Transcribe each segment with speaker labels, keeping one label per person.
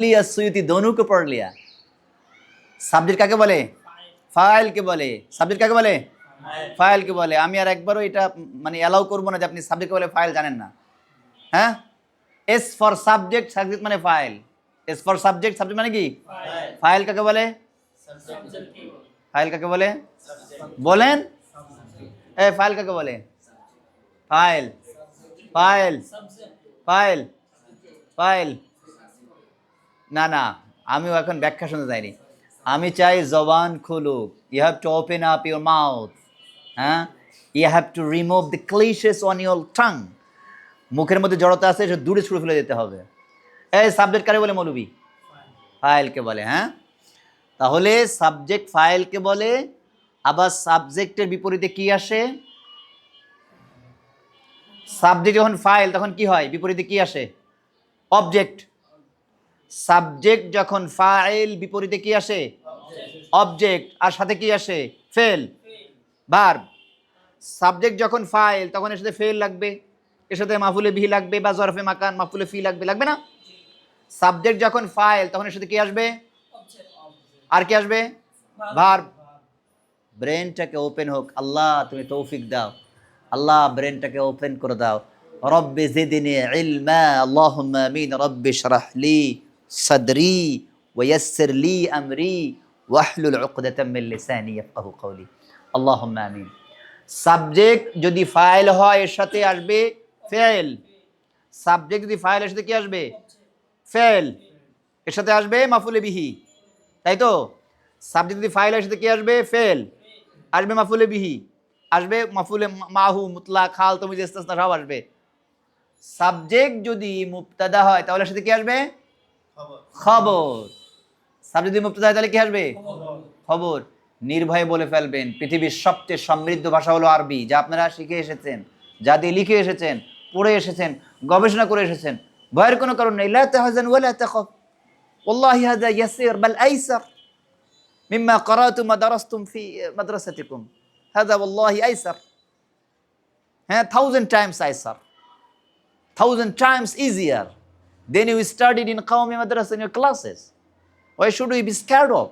Speaker 1: लिया सुयुती दोनों को पढ़ लिया। সাবজেক্ট কাকে বলে? ফাইলকে বলে। সাবজেক্ট কাকে বলে? ফাইলকে বলে। আমি আর একবারও এটা মানে অ্যালাউ করবো না যে আপনি সাবজেক্টকে বলে ফাইল জানেন না। হ্যাঁ, এস ফর সাবজেক্ট, সাবজেক্ট মানে file. S for subject, subject মানে কি? ফাইল কাকে বলে? ফাইল কাকে বলে বলেন? ফাইল কাকে বলে? ফাইল ফাইল ফাইল ফাইল না না, আমিও এখন ব্যাখ্যা শুনতে চাইনি। আমি চাই জবান খুলুক। You have to open up your mouth. হ্যাঁ, you have to remove the cliches on your tongue. মুখের মধ্যে জড়তা আছে, সেটা দূরে ছুড়ে ফেলে দিতে হবে। এই সাবজেক্ট কারে বলে মৌলবি? ফাইলকে বলে। হ্যাঁ, তাহলে সাবজেক্ট ফাইলকে বলে। আবার সাবজেক্টের বিপরীতে কি আসে? সাবজেক্ট যখন ফাইল তখন কি হয়? বিপরীতে কি আসে? অবজেক্ট। সাবজেক্ট যখন ফাইল বিপরীতে কি আসে? অবজেক্ট। আর সাথে কি আসে? Fail, verb. সাবজেক্ট যখন ফাইল তখন এর সাথে ফেল লাগবে, এর সাথে মাফুলে বিহি লাগবে, বা জরফে মাকান মাফুলে ফি লাগবে, লাগবে না? সাবজেক্ট যখন ফাইল তখন এর সাথে কি আসবে? আর কি আসবে? ভার্ব। ব্রেনটাকে ওপেন হোক। আল্লাহ তুমি তৌফিক দাও, আল্লাহ ব্রেনটাকে ওপেন করে দাও। রব্বি জিদনি ইলমা, আল্লাহুম্মা আমিন। রব্বি শরহ লি সাদরি ওয়া ইয়াসসির লি আমরি ওয়াহলুল উকদাতাম মিন লিসানি ইয়াফকাহু কওলি, আল্লাহুম্মা আমিন। সাবজেক্ট যদি ফাইল হয় এর সাথে আসবে ফেল। সাবজেক্ট যদি ফাইল এর সাথে কি আসবে? ফেল। এর সাথে আসবে মাফুলে বিহি, তাই তো? সাবজেক্ট যদি ফাইল এর সাথে কি আসবে? ফেল। আসবে মাফুলে বিহি, আসবে মাফুলে মাহু, মুতলাক, হাল, তমিজ, ইস্তিসনা সব আসবে। সাবজেক্ট যদি মুবতাদা হয় তাহলে সাথে কি আসবে? খবর। সাবজেক্ট যদি মুবতাদা হয় তাহলে কি আসবে? খবর। নির্ভয়ে বলে ফেলবেন পৃথিবীর সবচেয়ে সমৃদ্ধ ভাষা হলো আরবি, যা আপনারা শিখে এসেছেন, যা দিয়ে লিখে এসেছেন, পড়ে এসেছেন, গবেষণা করে এসেছেন। ভয়ের কোনো কারণ নেই। লা তাহজান ওয়া লা তাখাফ, ওয়াল্লাহি হাযা ইয়াসির বাল আইসার মিম্মা ক্বরাতুম ওয়া দারাসতুম ফি মাদ্রাসাতিকুম, হাযা ওয়াল্লাহি আইসার। হ্যাঁ, 1000 times আইসার, 1000 times easier than you studied in Qawmi Madrasa in your classes. Why should we be scared of?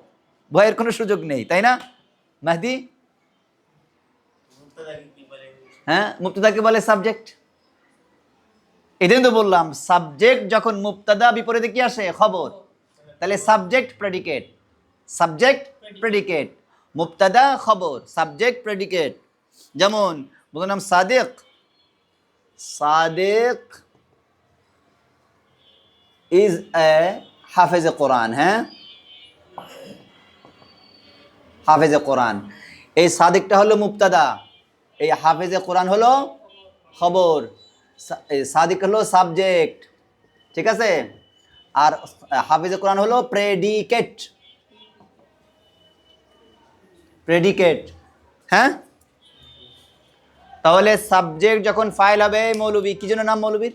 Speaker 1: ভয়ের কোনো সুযোগ নেই, তাই না মাহদি? হ্যাঁ, মুবতাদাকে বলে সাবজেক্ট। এদিন তো বললাম সাবজেক্ট যখন মুবতাদা বিপরীতে কি আসে? খবর। তাহলে সাবজেক্ট প্রেডিকেট, সাবজেক্ট প্রেডিকেট, মুবতাদা খবর, সাবজেক্ট প্রেডিকেট। যেমন বললাম সাদিক, সাদিক ইজ এ হাফেজ কোরআন। হ্যাঁ, হাফেজে কোরআন। এই সাদিকটা হলো মুবতাদা, এই হাফেজে কোরআন হলো খবর। সাদিক হলো সাবজেক্ট, ঠিক আছে? আর হাফেজে কোরআন হলো প্রেডিকেট, প্রেডিকেট। হ্যাঁ, তাহলে সাবজেক্ট যখন ফাইল হবে, মৌলবী কি জন্য নাম মৌলবীর?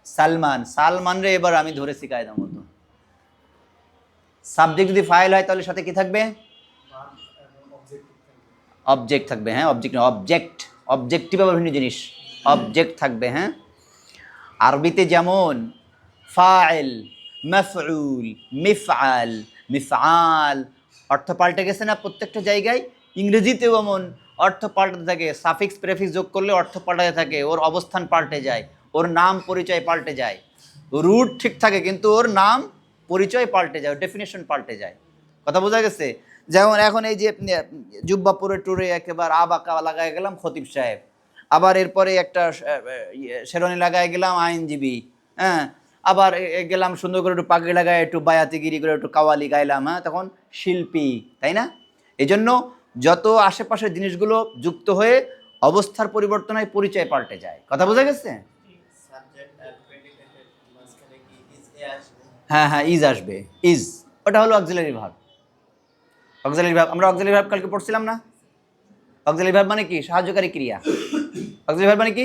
Speaker 1: সালমান। সালমান রে এবার আমি ধরেছি কায়দা মতো। সাবজেক্ট যদি ফাইল হয় তাহলে সাথে কি থাকবে? অবজেক্ট থাকবে। হ্যাঁ, অবজেক্ট অবজেক্ট, অবজেক্টিভ আবার ভিন্ন জিনিস। অবজেক্ট থাকবে। হ্যাঁ, আরবিতে যেমন ফাইল, মাফউল, মিফআল, মিফআল অর্থ পাল্টে গেছে না প্রত্যেকটা জায়গায়? ইংরেজিতেও এমন অর্থ পাল্টাতে থাকে। সাফিক্স প্রেফিক্স যোগ করলে অর্থ পাল্টাতে থাকে, ওর অবস্থান পাল্টে যায়, ওর নাম পরিচয় পাল্টে যায়। রুট ঠিক থাকে কিন্তু ওর নাম পরিচয় পাল্টে যায়, ডেফিনেশন পাল্টে যায়। কথা বোঝা গেছে? যেমন এখন এই যে জুব্বা পরে টুরে একেবারে আবাকা লাগায় গেলাম খতিব সাহেব, আবার এরপরে একটা শেরওয়ানি লাগায় গেলাম আইনজীবী। হ্যাঁ, আবার গেলাম সুন্দর করে একটু পাগড়ি লাগায় একটু বায়াতিগিরি করে একটু কাওয়ালি গাইলাম, হ্যাঁ, তখন শিল্পী, তাই না? এই জন্য যত আশেপাশের জিনিসগুলো যুক্ত হয়ে অবস্থার পরিবর্তন হয়, পরিচয় পাল্টে যায়। কথা বোঝা গেছে? হ্যাঁ হ্যাঁ, ইজ আসবে। ইজ ওটা হলো অক্সিলারি ভার্ব। অক্সিলারি ভার্ব, আমরা অক্সিলারি ভার্ব কালকে পড়ছিলাম না? অক্সিলারি ভার্ব মানে কি? সাহায্যকারী ক্রিয়া। অক্সিলারি ভার্ব মানে কি?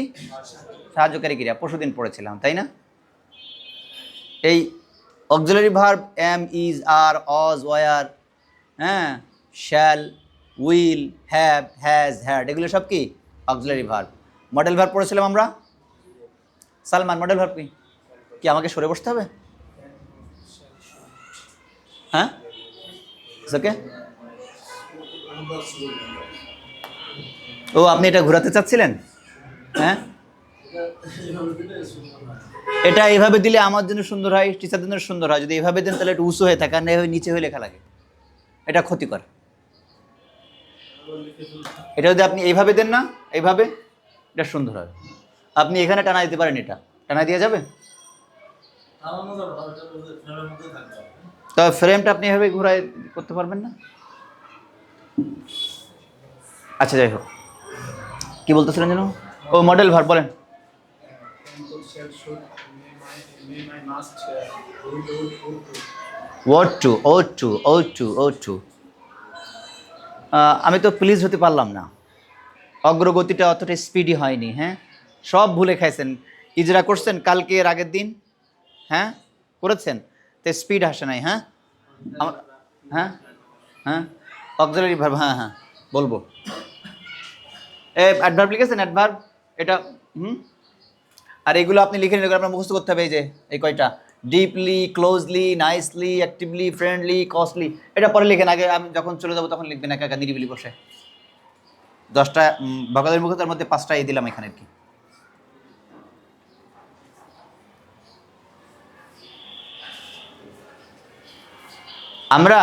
Speaker 1: সাহায্যকারী ক্রিয়া। পরশুদিন পড়েছিলাম, তাই না? এই auxiliary verb am, is, R, Aja, war, হ্যাঁ, shall, will, have, has, had, এগুলো সব কি? Auxiliary verb. মডেল ভার্ব পড়েছিলাম আমরা। সালমান মডেল ভার্ব কি? কি আমাকে সরে বসতে হবে? হ্যাঁ ওকে। ও আপনি এটা ঘোরাতে চাচ্ছিলেন? হ্যাঁ, এটা এইভাবে দিলে আমার জন্য সুন্দর হয়, টিচারদের জন্য সুন্দর হয়। যদি এইভাবে দেন তাহলে একটু উঁচু হয়ে থাকে, আর না এইভাবে নিচে হয়ে লেখা লাগে, এটা ক্ষতিকর। এটা যদি আপনি এইভাবে দেন না, এইভাবে, এটা সুন্দর হবে। আপনি এখানে টানা দিতে পারেন, এটা টানা দেওয়া যাবে, তবে ফ্রেমটা আপনি এভাবে ঘোরায় করতে পারবেন না। আচ্ছা যাই হোক, কি বলতেছিলেন যেন? ও মডেল ভার্ব বলেন। ও টু। আমি তো প্লিজ হতে পারলাম না, অগ্রগতিটা অতটা স্পিডি হয়নি। হ্যাঁ, সব ভুলে খাইছেন, ইজরা করছেন কালকে এর আগের দিন, হ্যাঁ করেছেন, তো স্পিড আসে নাই। হ্যাঁ হ্যাঁ হ্যাঁ অক্সিলারি ভার্ব, হ্যাঁ হ্যাঁ বলবো। অ্যাডভার্ব লিখেছেন, অ্যাডভার্ব এটা। আর এগুলো আপনি লিখে নিন, আপনার মুখস্থ করতে হবে। এই যে এই কয়টা, deeply, closely, nicely, actively, friendly, costly, এটা পরে লিখেন। আগে আমি যখন চলে যাবো তখন লিখবেন একা একা নিরিবিলি বসে। 10টা ভোকাবুলারি মুখে, তার মধ্যে 5টা এই দিলাম এখানে আর কি। আমরা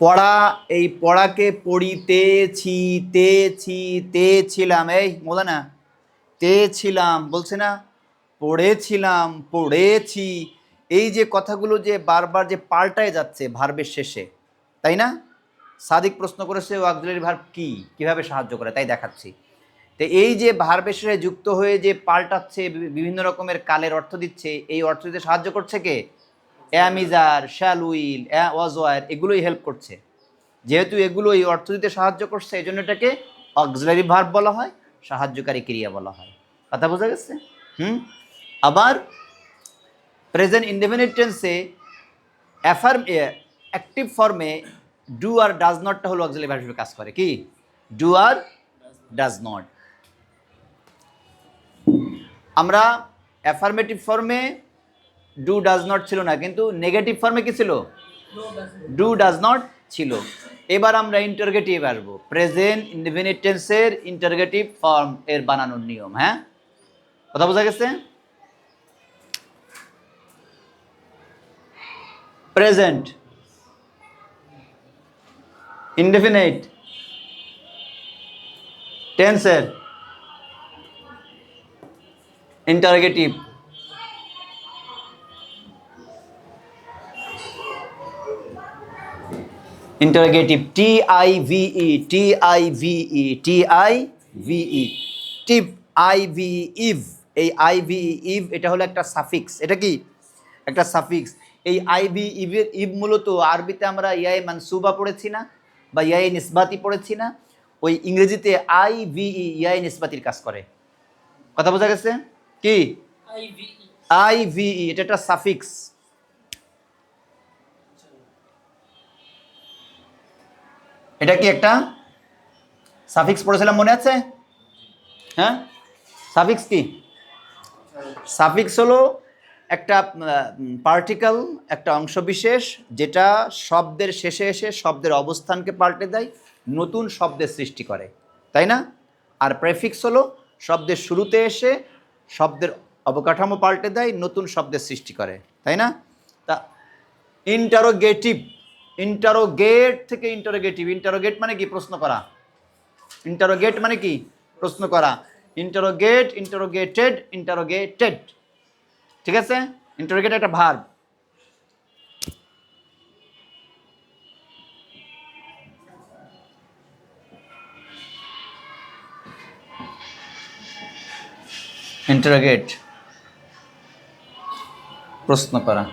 Speaker 1: পড়া, এই পড়াকে পড়িতেছি, তেছিলাম, এই মোলানা, তেছিলাম বলছে না, পড়েছিলাম, পড়েছি, এই যে কথাগুলো যে বারবার যে পাল্টায় যাচ্ছে ভার্বের শেষে, তাই না? সাদিক প্রশ্ন করেছে ও অক্সিলারি ভার্ব কি, কিভাবে সাহায্য করে, তাই দেখাচ্ছি। তো এই যে ভার্বের শেষে যুক্ত হয়ে যে পাল্টাচ্ছে, বিভিন্ন রকমের কালের অর্থ দিচ্ছে, এই অর্থ দিতে সাহায্য করছে কে? অ্যামিজার, শ্যাল উইল, ওয়াজওয়ার, এগুলোই হেল্প করছে। যেহেতু এগুলো এই অর্থ দিতে সাহায্য করছে, এই জন্য এটাকে অক্সিলারি ভার্ব বলা হয়, সাহায্যকারী ক্রিয়া বলা হয়। কথা বোঝা গেছে? আবার প্রেজেন্ট ইনডেফিনিট টেন্সে অ্যাক্টিভ ফর্মে ডু আর ডাজ নটটা হলো অক্সিলারি ভার্ব হিসেবে কাজ করে। কি? ডু আর ডাজ নট। আমরা অ্যাফার্মেটিভ ফর্মে ডু ডাজ নট ছিল না, কিন্তু নেগেটিভ ফর্মে কি ছিল? ডু ডাজ নট ছিল। এবার আমরা ইন্টারগেটিভ আসবো, প্রেজেন্ট ইনডেফিনিট টেন্সের ইন্টারগেটিভ ফর্ম এর বানানোর নিয়ম। হ্যাঁ, কথা বোঝা গেছে? প্রেজেন্ট ইনডেফিনিট টেন্সের interrogative interrogative, TIVE, TIVE, TIVE, টিপ, আইভি, ইভ। এই আইভি ইভ এটা হলো একটা সাফিক্স। এটা কি? একটা সাফিক্স। এই আইভি ইভের ইভ মূলত আরবিতে আমরা ইয়ায়ে মানসুবা পড়েছি না, বা ইয়ায়ে নিসবাতি পড়েছি না, ওই ইংরেজিতে আইভিই ইয়ায়ে নিসবাতির কাজ করে। কথা বোঝা গেছে? কি? আইভিই, এটা একটা সাফিক্স। এটা কি একটা সাফিক্স পড়েছিলাম, মনে আছে? হ্যাঁ, সাফিক্স কি? সাফিক্স হলো একটা পার্টিকেল, একটা অংশবিশেষ, যেটা শব্দের শেষে এসে শব্দের অবস্থানকে পাল্টে দেয়, নতুন শব্দের সৃষ্টি করে, তাই না? আর প্রেফিক্স হলো শব্দের শুরুতে এসে শব্দের অবকাঠামো পাল্টে দেয়, নতুন শব্দের সৃষ্টি করে, তাই না? তা ইন্টারোগেটিভ, ইন্টারোগেট থেকে ইন্টারোগেটিভ। ইন্টারোগেট মানে কি? প্রশ্ন করা। ইন্টারোগেট মানে কি? প্রশ্ন করা। ইন্টারোগেট, ইন্টারোগেটেড, ইন্টারোগেটেড, ঠিক আছে? ইন্টারোগেট একটা ভার্ব। ইন্টারোগেট, প্রশ্ন করা।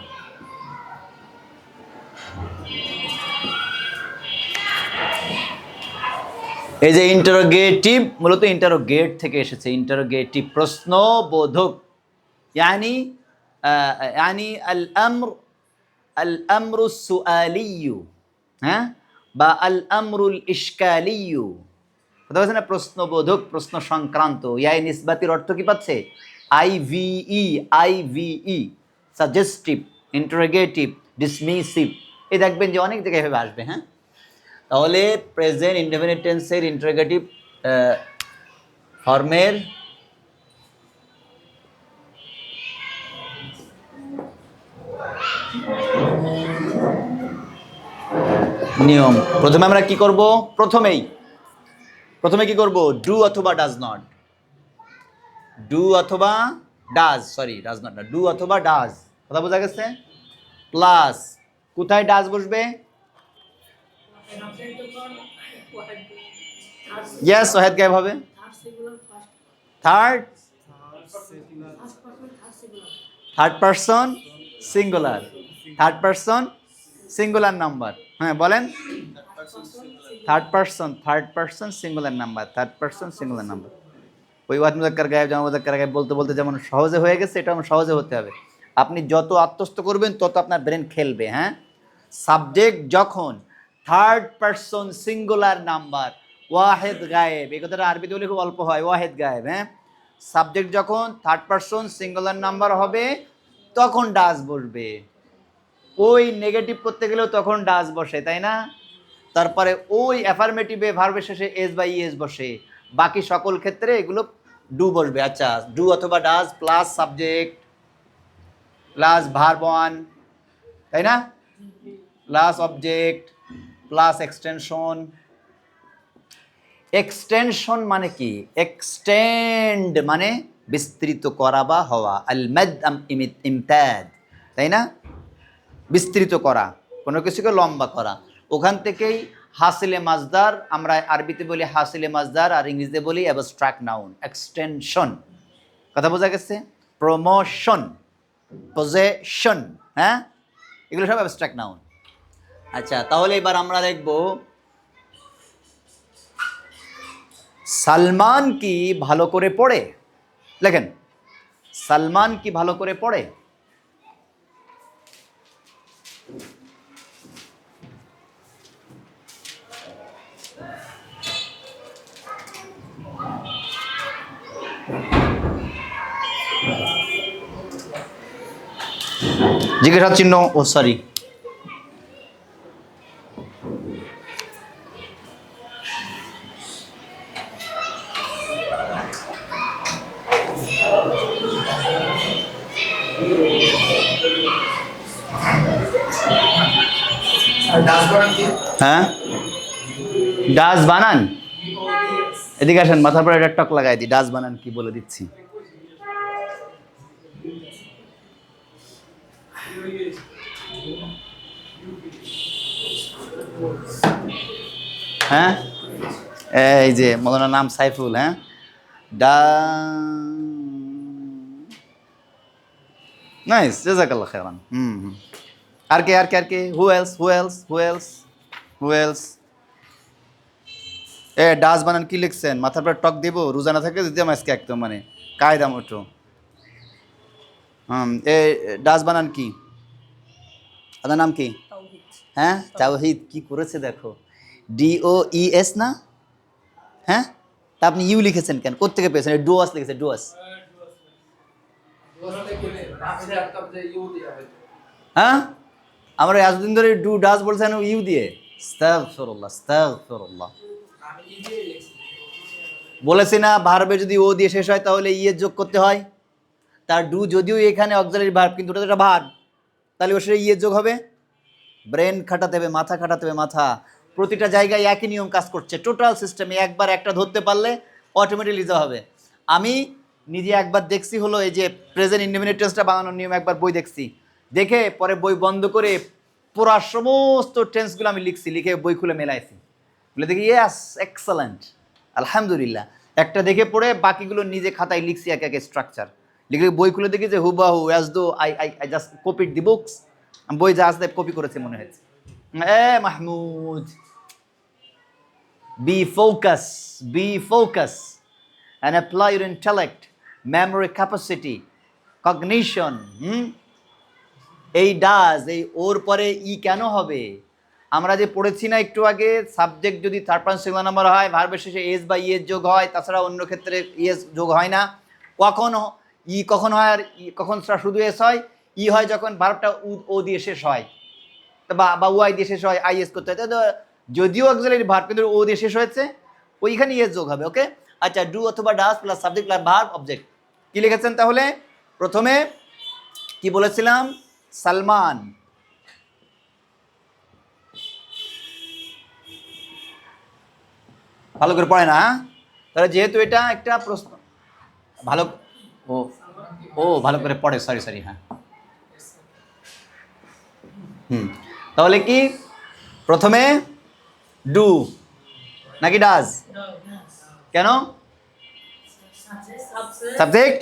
Speaker 1: এই যে ইন্টারোগেটিভ মূলত ইন্টারোগেট থেকে এসেছে। ইন্টারোগেটিভ প্রশ্নবোধক, ইয়ানি ইয়ানি আল আমর, আল আমরুস সুআলিয়্যু, হ্যাঁ, বা আল আমরুল ইশকালিয়্যু। কথা বলছে না, প্রশ্নবোধক, প্রশ্ন সংক্রান্ত। ইয়াই নিসবাতির অর্থ কি পাচ্ছে? আইভিই, আইভিই, সাজেস্টিভ, ইন্টারোগেটিভ, ডিসমিসিভ, এই দেখবেন যে অনেক জায়গায় এভাবে আসবে। হ্যাঁ, তাহলে প্রেজেন্ট ইনডেফিনিট টেন্সের ইন্টারোগেটিভ ফর্মের নিয়ম, প্রথমে আমরা কি করব, প্রথমে কি করব, ডু অথবা ডাজ নট, ডু অথবা ডাজ, সরি ডাজ নট না, ডু অথবা ডাজ, কথা বোঝা গেছে? প্লাস কোথায় ডাজ বসবে? ইয়েস, ওয়াহেদ গায়েব হবে। Third person singular, third person singular number. হ্যাঁ বলেন, third person singular number, third person singular number. ওই ওয়াহিদ মুজাক্কার গায়েব, জামা মুজাক্কার গায়েব বলতে বলতে যেমন সহজে হয়ে গেছে, এটা আমার সহজে হতে হবে। আপনি যত আত্মস্থ করবেন তত আপনার ব্রেন খেলবে। হ্যাঁ, সাবজেক্ট যখন third person singular number, Wahed গায়েব, এই কথাটা আরবিতে বলে খুব অল্প হয়, ওয়াহেদ গায়েব। হ্যাঁ, সাবজেক্ট যখন থার্ড পারসন সিঙ্গুলার নাম্বার হবে তখন ডাজ বসবে। ওই নেগেটিভ করতে গেলেও তখন ডাজ বসে, তাই না? তারপরে ওই অ্যাফার্মেটিভে ভার্বের শেষে এস বা ইএস বসে, বাকি সকল ক্ষেত্রে এগুলো ডু বসবে। আচ্ছা, ডু অথবা does plus subject plus verb one, তাই না? Plus object plus extension. Extension মানে কি? এক্সটেন্ড মানে বিস্তৃত করা বা হওয়া, আল মাদ ইমতাদ, তাই না? বিস্তৃত করা, কোনো কিছুকে লম্বা করা। ওখান থেকেই হাসিলে মাজদার, আমরা আরবিতে বলি হাসিলে মাজদার, আর ইংরেজিতে বলি অ্যাবস্ট্রাক্ট নাউন, এক্সটেনশন। কথা বোঝা গেছে? প্রমোশন, পজেশন, হ্যাঁ, এগুলো সব অ্যাবস্ট্রাক্ট নাউন। আচ্ছা, তাহলে এবার আমরা দেখব সালমান কি ভালো করে পড়ে। লেখেন, সালমান কি ভালো করে পড়ে? জিজ্ঞাসা চিহ্ন, ও সরি, হ্যাঁ ডাজ বানান, এদিকে আসেন, মাথার পরে একটা টক লাগাই দিই, ডাজ বানান কি বলে দিচ্ছি। হ্যাঁ, এই যে মৌলানা নাম সাইফুল। হ্যাঁ, ডা nice, জাযাকাল্লাহ খাইরান। R K who else এ ডাস বানান কি লিখছেন? মাথার পর টক দেবো, রোজা না থাকে দিতাম আজকে একদম, মানে কায়দা মতো। এ ডাস বানান কি? আপনার নাম কি? হ্যাঁ, তাওহীদ। কি করেছে দেখো, DOES না? হ্যাঁ, তা আপনি ইউ লিখেছেন কেন? কোত্থেকে পেয়েছেন? ডুয়াস লিখেছে, ডুয়াস। হ্যাঁ, আমরা এতদিন ধরে ডু ডাস বলছেন ইউ দিয়ে। আস্তাগফিরুল্লাহ, আস্তাগফিরুল্লাহ। বলেছি না, ভার্বে যদি ও দিয়ে শেষ হয় তাহলে ইয়ে যোগ করতে হয়। তার ডু যদিও এখানে অক্সিলারি ভার্ব, কিন্তু ওটা তো একটা ভার্ব, তাহলে ওর সাথে ইয়ে যোগ হবে। ব্রেন খাটাতে হবে, মাথা খাটাতে হবে, মাথা। প্রতিটা জায়গায় একই নিয়ম কাজ করছে, টোটাল সিস্টেমে একবার একটা ধরতে পারলে অটোমেটিকলি যা হবে। আমি নিজে একবার দেখছি, হলো এই যে প্রেজেন্ট ইনডেফিনিট টেন্সটা বানানোর নিয়ম, একবার বই দেখছি, দেখে পরে বই বন্ধ করে পুরা সমস্ত টেন্সগুলো আমি লিখছি, লিখে বই খুলে মেলাইছি, বলে দেখি ইয়াস এক্সেলেন্ট, আলহামদুলিল্লাহ। একটা দেখে পড়ে বাকিগুলো নিজে খাতায় লিখছি, এক এক স্ট্রাকচার লিখে বই খুলে দেখি যে হুবাহু as though I just copied the books. বই যা আসতে কপি করেছে মনে হয়েছে। Mahmud, be focus and apply your intellect, memory capacity, cognition. এই ডাজ, এই ওর পরে ই কেন হবে? আমরা যে পড়েছি না একটু আগে, সাবজেক্ট যদি থার্ড পারসন সিঙ্গুলার নাম্বার হয়, ভার্বের শেষে এস বা ইএস যোগ হয়, তাছাড়া অন্য ক্ষেত্রে ইএস যোগ হয় না। কখনো ই কখন হয়, আর কখন শুধু এস হয়? ই হয় যখন ভার্বটা ও দিয়ে শেষ হয়, বা ওয়াই দিয়ে শেষ হয়, আইএস করতে হয়, যদিও অক্সিলারি ভার্ব কিন্তু ও দিয়ে শেষ হয়েছে, ওইখানে ইএস যোগ হবে। ওকে, আচ্ছা, ডু অথবা ডাস plus subject plus verb object. কি লিখেছেন তাহলে? প্রথমে কি বলেছিলাম? সালমান ভালো করে পড়ে না, তাহলে যেহেতু এটা একটা প্রশ্ন, ভালো ও ও ভালো করে পড়ে, সরি হ্যাঁ। তাহলে কি প্রথমে ডু নাকি ডাজ? কেন? সাবজেক্ট,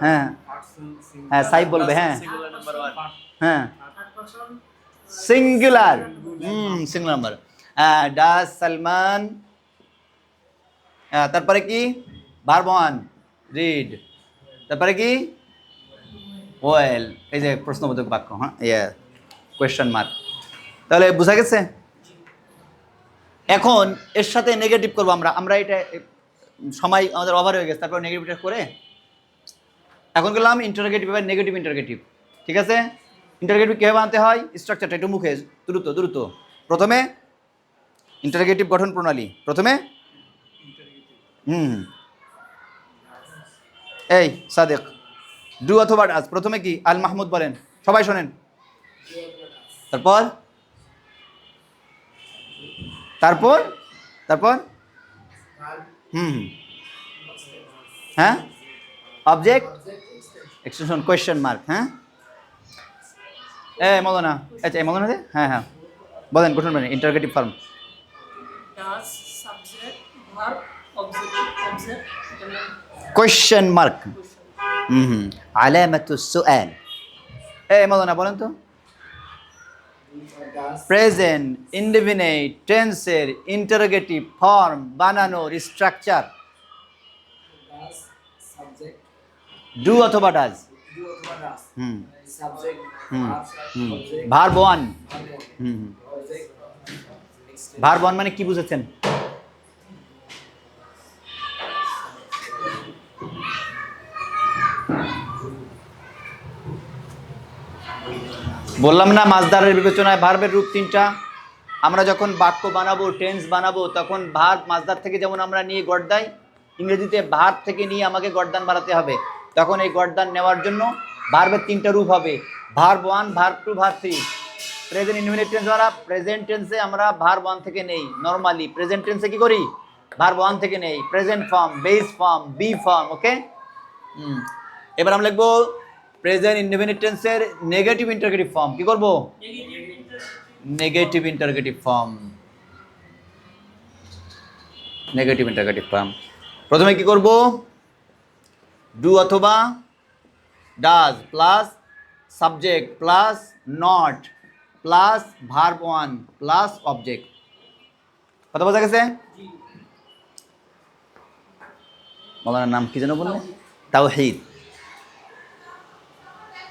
Speaker 1: হ্যাঁ হ্যাঁ সাইব বলবে, হ্যাঁ হ্যাঁ singular, singular number. Does Salman, তারপরে কি ভার্ব ওয়ান রিড, তারপরে কি ওয়েল, এই যে প্রশ্নবোধক বাক্য, হ্যাঁ কোয়েশ্চেন মার্ক। তাহলে বোঝা গেছে? এখন এর সাথে নেগেটিভ করবো আমরা এটা সময় আমাদের ওভার হয়ে গেছে, তারপর নেগেটিভটা করে এখন গেলাম ইন্টারোগেটিভ এবার নেগেটিভ ইন্টারোগেটিভ। ঠিক আছে, ইন্টারোগেটিভ কীভাবে আনতে হয়? স্ট্রাকচারটা একটু মুখে দ্রুত। প্রথমে ইন্টারোগেটিভ গঠন প্রণালী, প্রথমে এই সাদেক ডু অথবা ডাজ, প্রথমে কি আল মাহমুদ বলেন, সবাই শোনেন। তারপর তারপর তারপর হ্যাঁ অবজেক্ট এক্সটেনশন কোয়েশ্চেন মার্ক। হ্যাঁ মদনা, আচ্ছা মদনা দে, হ্যাঁ বলেন গঠন বলেন ইন্টারোগেটিভ ফর্ম। কোয়েশ্চেন মার্ক, আলামাতুস সুআল। মদনা বলেন তো। প্রেজেন্ট ইনডেফিনিট টেন্সের ইন্টারোগেটিভ ফর্ম বানানোর স্ট্রাকচার ডু অথবা does. Verb one, verb one মানে কি বুঝেছেন? বললাম না মাসদারের বিবেচনায় ভার্বের রূপ তিনটা। আমরা যখন বাক্য বানাবো, টেন্স বানাবো, তখন ভার্ব মাসদার থেকে যেমন আমরা নিয়ে গড়দাই, ইংরেজিতে ভার্ব থেকে নিয়ে আমাকে গড়দান বাড়াতে হবে। তখন এই গড়দান নেওয়ার জন্য ভার্বের তিনটা রূপ হবে, verb one, verb two, verb three. Present indefinite tense দ্বারা প্রেজেন্ট টেন্সে আমরা ভার্ব ওয়ান থেকে নেই, নর্মালি প্রেজেন্ট টেন্সে কি করি? ভার্ব ওয়ান থেকে নেই, present form, base form, be form. Okay, এবার আমরা লিখবো প্রেজেন্ট ইনডিফিনিট টেন্সের নেগেটিভ ইন্টারোগেটিভ ফর্ম। কি করব? Negative interrogative form, negative interrogative form. প্রথমে কি করব? ডু অথবা does plus subject plus not plus verb one plus object. কথা বোঝা গেছে? মৌলানার নাম কি যেন বললেন? তাওহীদ।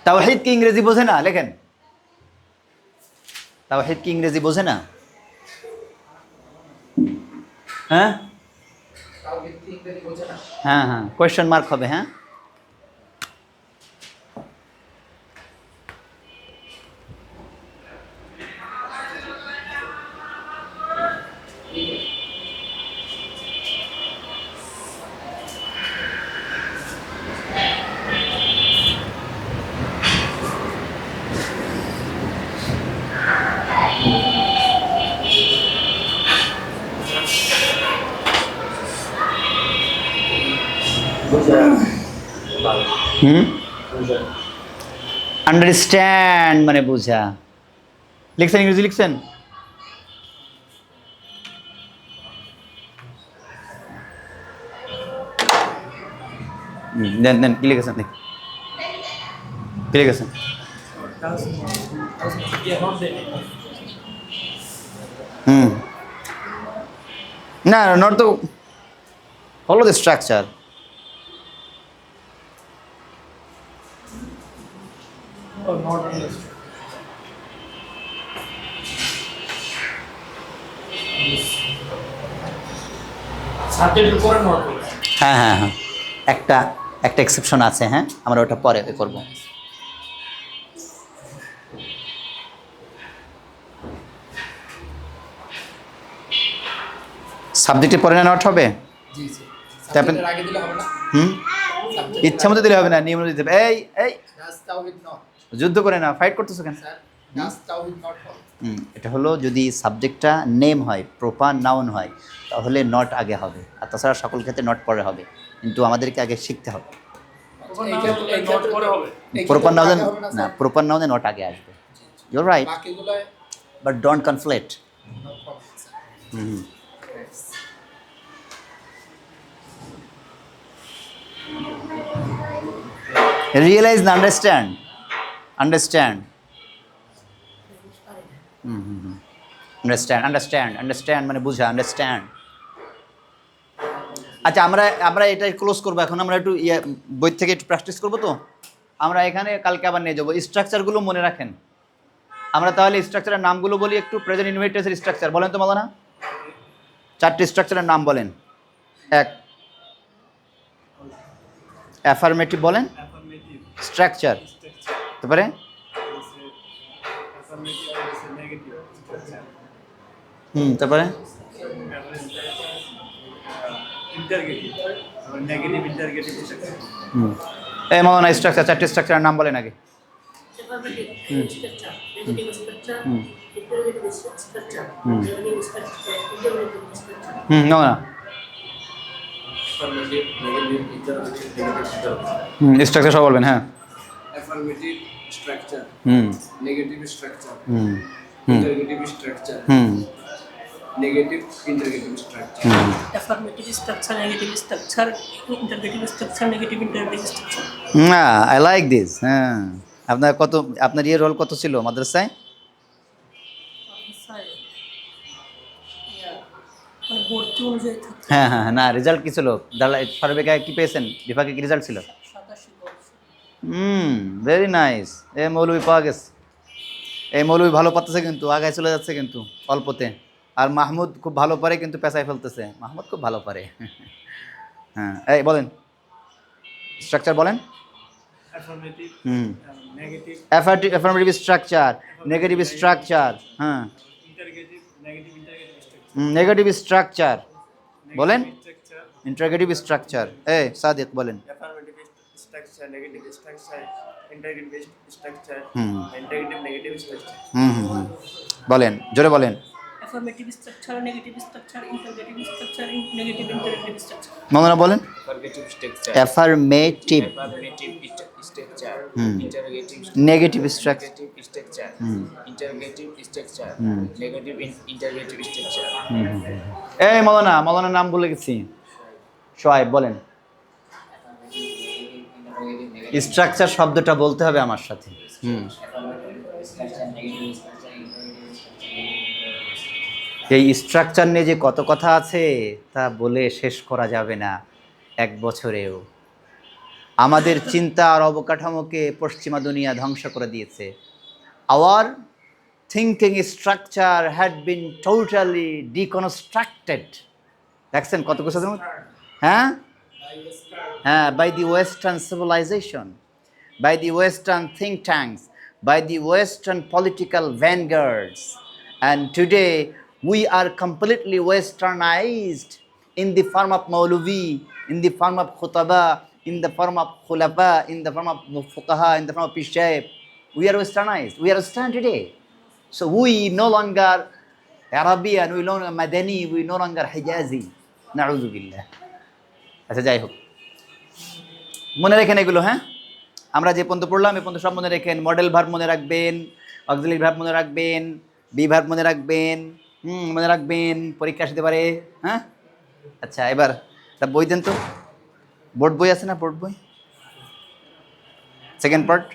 Speaker 1: তাওহীদ কি ইংরেজি বোঝে না? লেখেন, তাওহীদ কি ইংরেজি বোঝে না? হ্যাঁ হ্যাঁ কোয়েশ্চেন মার্ক হবে। হ্যাঁ আন্ডারস্ট্যান্ড মানে বোঝা। লিখছেন, ইংরেজি লিখছেন? দেন কি লিখেছেন? কি লিখেছেন? না নট তো follow the structure.
Speaker 2: Or not understood. সাবজেক্টের পরে নট বলে।
Speaker 1: হ্যাঁ একটা এক্সেপশন আছে, হ্যাঁ আমরা ওটা পরে করব। সাবজেক্টে পরে না নট হবে?
Speaker 3: জি স্যার।
Speaker 1: তারপর-
Speaker 3: সাবজেক্টের আগে দিলে হবে না?
Speaker 1: হুম,
Speaker 3: সাবজেক্টের
Speaker 1: ইচ্ছা মতো দিলে হবে না, নিয়ম অনুযায়ী দিতে হবে। এই এই
Speaker 3: ডাস তাওহিদ নট
Speaker 1: যুদ্ধ করে না, ফাইট করতেছো কেন?
Speaker 3: স্যার, ডাস তাওহিদ নট হবে।
Speaker 1: এটা হলো যদি সাবজেক্টটা নেম হয়, প্রপার নাউন হয়, তাহলে নট আগে হবে, আর তাছাড়া সকল ক্ষেত্রে নট পরে হবে, কিন্তু আমাদেরকে আগে শিখতে হবে।
Speaker 3: এই ক্ষেত্রে
Speaker 2: নোট করে হবে।
Speaker 1: প্রপার নাউনে
Speaker 3: আগে হবে না
Speaker 1: না,
Speaker 3: স্যার?
Speaker 1: প্রপার নাউনে নট আগে আসবে। ইউর রাইট,
Speaker 3: বাকিগুলোয়
Speaker 1: বাট ডোন্ট কনফ্লিক্ট।
Speaker 3: নট হবে স্যার।
Speaker 1: রিয়েলাইজ না, understand, understand, understand, understand, understand মানে বুঝা, আন্ডারস্ট্যান্ড। আচ্ছা, আমরা আমরা এটা ক্লোজ করবো এখন, আমরা একটু বই থেকে একটু প্র্যাকটিস করবো। তো আমরা এখানে কালকে আবার নিয়ে যাবো। স্ট্রাকচারগুলো মনে রাখেন। আমরা তাহলে স্ট্রাকচারের নামগুলো বলি একটু। প্রেজেন্ট ইনভার্টেন্সের স্ট্রাকচার বলেন তো মাওলানা, 4টি স্ট্রাকচারের নাম বলেন। 1 অ্যাফার্মেটিভ বলেন,
Speaker 2: অ্যাফার্মেটিভ
Speaker 1: স্ট্রাকচার।
Speaker 2: স্ট্রাকচার,
Speaker 1: তারপরে
Speaker 2: অ্যাফার্মেটিভ আছে নেগেটিভ স্ট্রাকচার,
Speaker 1: তারপরে
Speaker 2: ইন্টারগেটিভ, আবার নেগেটিভ ইন্টারগেটিভ স্ট্রাকচার।
Speaker 1: এই মাওলানা স্ট্রাকচার 4টি স্ট্রাকচারের নাম বলেন আগে।
Speaker 4: Affirmative structure, negative structure, interrogative structure, negative structure, interrogative structure.
Speaker 1: Maulana
Speaker 3: affirmative, negative, interrogative, negative, interrogative.
Speaker 1: Structure সব বলবেন, হ্যাঁ।
Speaker 3: Affirmative structure,
Speaker 1: hmm
Speaker 3: negative structure,
Speaker 1: hmm
Speaker 3: interrogative structure,
Speaker 1: hmm
Speaker 3: negative interrogative structure.
Speaker 4: Affirmative structure, negative structure, interrogative structure, negative interrogative structure.
Speaker 1: না, I like this. হ্যাঁ, আপনার ইয়ের role কত ছিল মাদ্রাসায়?
Speaker 4: মানে ভর্তি অনুযায়ী থাকছে
Speaker 1: হ্যাঁ হ্যাঁ হ্যাঁ, না রেজাল্ট কি ছিল? সর্বেকায় কি পেয়েছেন? বিভাগে কি রেজাল্ট ছিল?
Speaker 4: 87%।
Speaker 1: Very nice. এই মৌলবি পাওয়া গেছে, এই মৌলবি ভালো পাচ্ছে কিন্তু, আগায় চলে যাচ্ছে কিন্তু অল্পতে। আর মাহমুদ খুব ভালো পারে কিন্তু পেঁচায় ফেলতেছে। মাহমুদ খুব ভালো পারে। হ্যাঁ, এই বলেন স্ট্রাকচার বলেন।
Speaker 2: Affirmative,
Speaker 1: hmm,
Speaker 2: negative,
Speaker 1: affirmative structure, negative structure, হ্যাঁ,
Speaker 2: interrogative, negative interrogative structure,
Speaker 1: negative structure বলেন।
Speaker 2: স্ট্রাকচার,
Speaker 1: ইন্টারগেটিভ স্ট্রাকচার, সাদিক বলেন।
Speaker 2: Affirmative structure, negative structure, interrogative structure,
Speaker 1: hmm
Speaker 2: interrogative negative structure.
Speaker 1: বলেন, জোরে বলেন।
Speaker 4: Affirmative structure, negative structure, interrogative structure, negative interrogative structure.
Speaker 1: মামলা বলেন।
Speaker 5: Affirmative structure,
Speaker 1: affirmative,
Speaker 5: affirmative structure, interrogative
Speaker 1: negative structure,
Speaker 5: negative structure, interrogative structure, negative interrogative structure.
Speaker 1: এই মৌলানার নাম বলে গেছি। সোহাইব বলেন। স্ট্রাকচার শব্দটা বলতে হবে আমার সাথে। এই স্ট্রাকচার নিয়ে যে কত কথা আছে তা বলে শেষ করা যাবে না এক বছরেও। আমাদের চিন্তা আর অবকাঠামোকে পশ্চিমা দুনিয়া ধ্বংস করে দিয়েছে। Our thinking structure had been totally deconstructed. দেখছেন কত কিছু? হ্যাঁ হ্যাঁ, by the Western civilization, by the Western think tanks, by the Western political vanguards. And today we are completely westernized in the form of Maulvi, in the form of Khutaba, in the form of Khulafa, in the form of Fuqaha, in the form of Pishayb. We are westernized. We are western today. So we no longer Arabian, we no longer Madani, we no longer Hijazi. Na'udhu billah. আচ্ছা, যাই হোক, মনে রেখেন এগুলো। হ্যাঁ, আমরা যে পর্যন্ত পড়লাম এ পর্যন্ত সব মনে রেখেন। মডেল ভার্ব মনে রাখবেন, অক্সিলারি ভার্ব মনে রাখবেন, বি ভার্ব মনে রাখবেন, মনে রাখবেন, পরীক্ষা আসতে পারে। হ্যাঁ, আচ্ছা, এবার তা বই দেন তো। বোর্ড বই আছে না? বোর্ড বই সেকেন্ড পার্ট।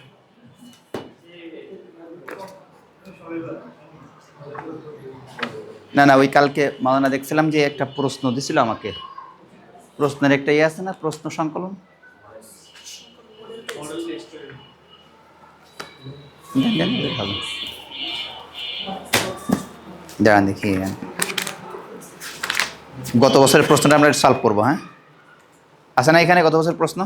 Speaker 1: না না, ওই কালকে মাওলানা দেখছিলাম যে একটা প্রশ্ন দিছিল আমাকে। প্রশ্নের একটা ইয়ে আছে না, প্রশ্ন সংকলন। দাঁড়ান দেখি, গত বছরের প্রশ্নটা আমরা সলভ করবো। হ্যাঁ, আছে না এখানে গত বছরের প্রশ্ন?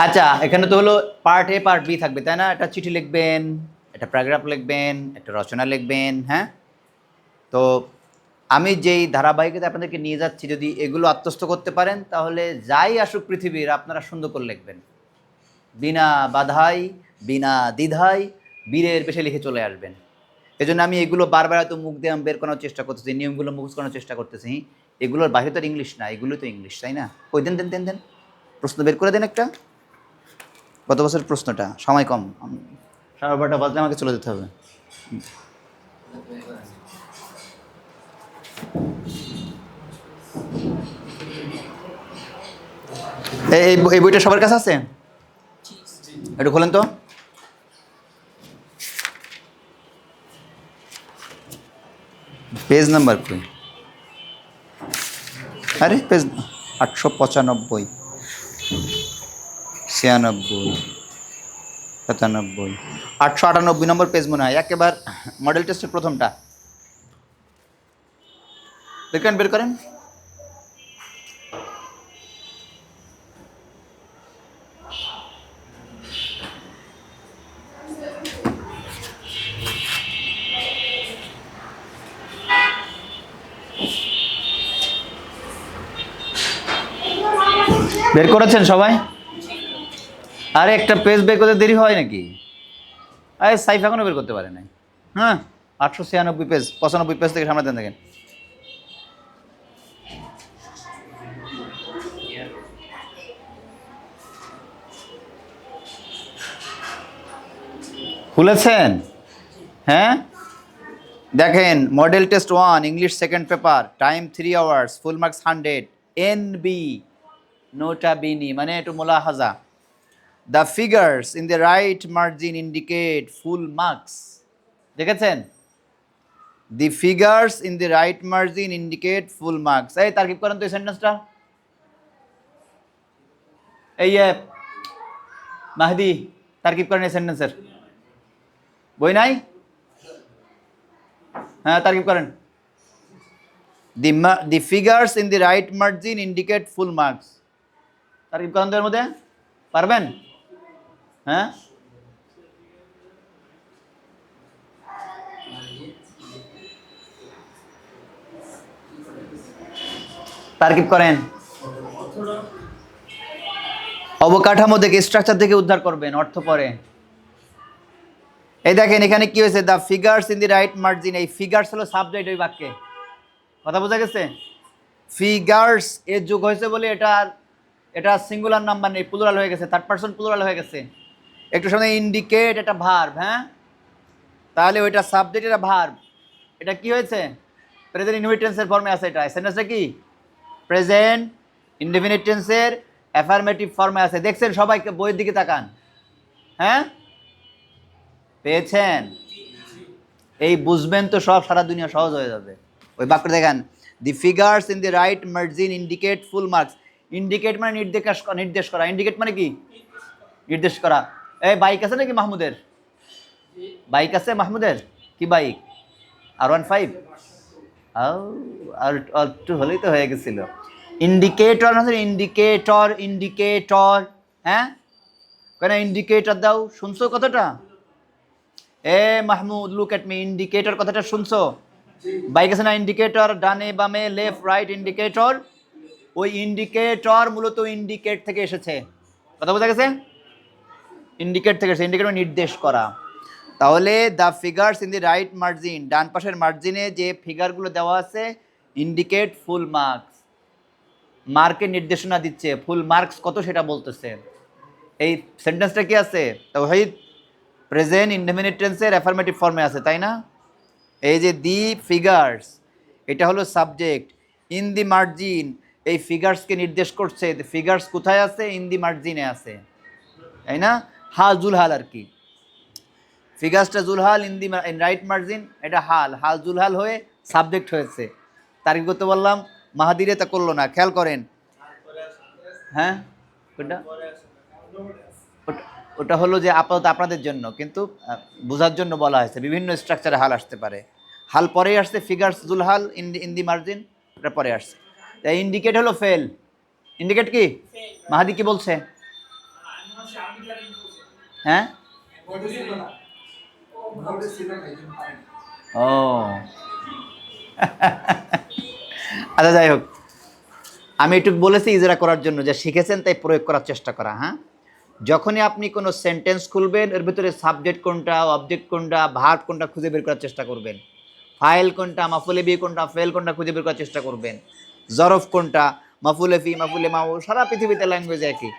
Speaker 1: আচ্ছা, এখানে তো হলো পার্ট এ পার্ট বি থাকবে, তাই না? একটা চিঠি লিখবেন, একটা প্যারাগ্রাফ লিখবেন, একটা রচনা লিখবেন। হ্যাঁ, তো আমি যেই ধারাবাহিকতা আপনাদেরকে নিয়ে যাচ্ছি, যদি এগুলো আত্মস্থ করতে পারেন তাহলে যাই আসুক পৃথিবীর আপনারা সুন্দর করে লিখবেন, বিনা বাধাই বিনা দ্বিধায় বীরের বেশে লিখে চলে আসবেন। এজন্য আমি এগুলো বারবার হয়তো মুখ দিয়ে বের করার চেষ্টা করতেছি, নিয়মগুলো মুখস্থ করার চেষ্টা করতেছি। এগুলোর বাইরে তো ইংলিশ না, এগুলো তো ইংলিশ, তাই না? ওই দেন দেন দেন দেন প্রশ্ন বের করে দেন একটা। গত বছর প্রশ্নটা, সময় কম, 12:30 বাজলে আমাকে চলে যেতে হবে। এই বইটা সবার কাছে আছে? একটু খোলেন তো। পেজ নাম্বার কই? আরে পেজ 895, 96, 97, 898 নম্বর পেজ মনে হয়, একেবারে মডেল টেস্টের প্রথমটা। বের করেন। বের করেছেন সবাই? আরে একটা পেজ বের করতে দেরি হয় নাকি? আরে সাইফ এখনো বের করতে পারে নাই। হ্যাঁ, 896 পেজ, 95 পেজ থেকে সামনে দেন দেখেন। খুলেছেন? হ্যাঁ দেখেন, model test 1 English second paper, time 3 hours, full marks 100, NB নোটা বিনি মানে একটু মোলাহাজা। The figures in the right margin indicate full marks. দেখেছেন? The figures in the right margin indicate full marks. এই তারকিব করেন তো এই সেন্টেন্সটা। এই মাহদি তারকিব করেন এই সেন্টেন্সের। বই নাই? হ্যাঁ তারকিব করেন। The figures in the right margin indicate full marks. তারকিব করেন তো এর মধ্যে, পারবেন? হ্যাঁ তারকিব করেন। অবকাঠামো থেকে, স্ট্রাকচার থেকে উদ্ধার করবেন, অর্থ পরে। এই দেখেন এখানে কি হয়েছে, the figures in the right margin. এই ফিগার্স হলো সাবজেক্ট ওই বাক্যে, কথা বোঝা গেছে? ফিগার্স এর যোগ হয়েছে বলে এটা সিঙ্গুলার নাম্বার নেই, প্লুরাল হয়ে গেছে, থার্ড পারসন প্লুরাল হয়ে গেছে। একটু সামনে ইন্ডিকেট, এটা ভার্ব। হ্যাঁ তাহলে ওইটা সাবজেক্ট, এটা ভার্ব। এটা কি হয়েছে? প্রেজেন্ট ইনডিফিনিট টেন্সের ফর্মে আছে। এটা সেন্টেন্সটা কি? প্রেজেন্ট ইনডিফিনিট টেন্সের অ্যাফার্মেটিভ ফর্মে আছে। দেখছেন? সবাইকে বইয়ের দিকে তাকান। হ্যাঁ পেয়েছেন? এই বুঝবেন তো সব, সারা দুনিয়া সহজ হয়ে যাবে। ওই বাক্য দেখেন, the figures in the right margin indicate full marks. Indicate মানে নির্দেশ করা। ইন্ডিকেট মানে কি? নির্দেশ করা। এই বাইক আছে নাকি মাহমুদের? বাইক আছে মাহমুদের? কি বাইক? R15? আর একটু হলেই তো হয়ে গেছিল। ইন্ডিকেটর মানে ইন্ডিকেটর, ইন্ডিকেটর। হ্যাঁ কেন ইন্ডিকেটর দাও? শুনছো কথাটা? এ Mahmud look at me, indicator কথাটা শুনছো? বাইক আছে না ইন্ডিকেটর, ডানে বামে, লেফট রাইট ইন্ডিকেটর। ওই ইন্ডিকেটর মূলত ইন্ডিকেট থেকে এসেছে, কথা বোঝা গেছে? ইন্ডিকেট থেকে এসেছে, ইন্ডিকেটর নির্দেশ করা। তাহলে the figures in the right margin, ডান পাশের মার্জিনে যে ফিগারগুলো দেওয়া আছে, ইন্ডিকেট ফুল মার্কস, মার্কের নির্দেশনা দিচ্ছে। ফুল মার্কস কত সেটা বলতেছে। এই সেন্টেন্সটা কি আছে? তাওহীদ প্রেজেন্ট ইনডেফিনিট টেন্সের অ্যাফার্মেটিভ ফর্মে আছে, তাই না? এই যে দি ফিগার্স, এটা হলো সাবজেক্ট। ইন দি মার্জিন, এই ফিগার্সকে নির্দেশ করছে। ফিগার্স কোথায় আছে? ইন দি মার্জিনে আছে, তাই না? হাল জুলহাল আর কি। ফিগার্সটা জুলহাল, ইন দি রাইট মার্জিন, এটা হাল জুলহাল হয়ে সাবজেক্ট হয়েছে। তারিখ করতে বললাম, মাহাদিরে তা করলো না, খেয়াল করেন। হ্যাঁ ওটা হলো যে আপাতত আপনাদের জন্য, কিন্তু বোঝার জন্য বলা হয়েছে। বিভিন্ন স্ট্রাকচারে হাল আসতে পারে। হাল পরেই আসছে, ফিগার্স জুলহাল ইন দি মার্জিন, এটা পরে আসছে। তাই ইন্ডিকেট হলো ফেল। ইন্ডিকেট কি? মাহাদি কি বলছে? হ্যাঁ ও আচ্ছা যাই হোক, আমি একটু বলেছি ইজরা করার জন্য, যে শিখেছেন তাই প্রয়োগ করার চেষ্টা করা। হ্যাঁ, যখনই আপনি কোনো সেন্টেন্স খুলবেন এর ভিতরে সাবজেক্ট কোনটা, অবজেক্ট কোনটা, ভার্ব কোনটা খুঁজে বের করার চেষ্টা করবেন। ফাইল কোনটা, মাফুলে বি কোনটা, ফেল কোনটা খুঁজে বের করার চেষ্টা করবেন। জরফ কোনটা, মাফুলে ফি, মাফুলে মাউ, সারা পৃথিবীতে ল্যাঙ্গুয়েজ একই।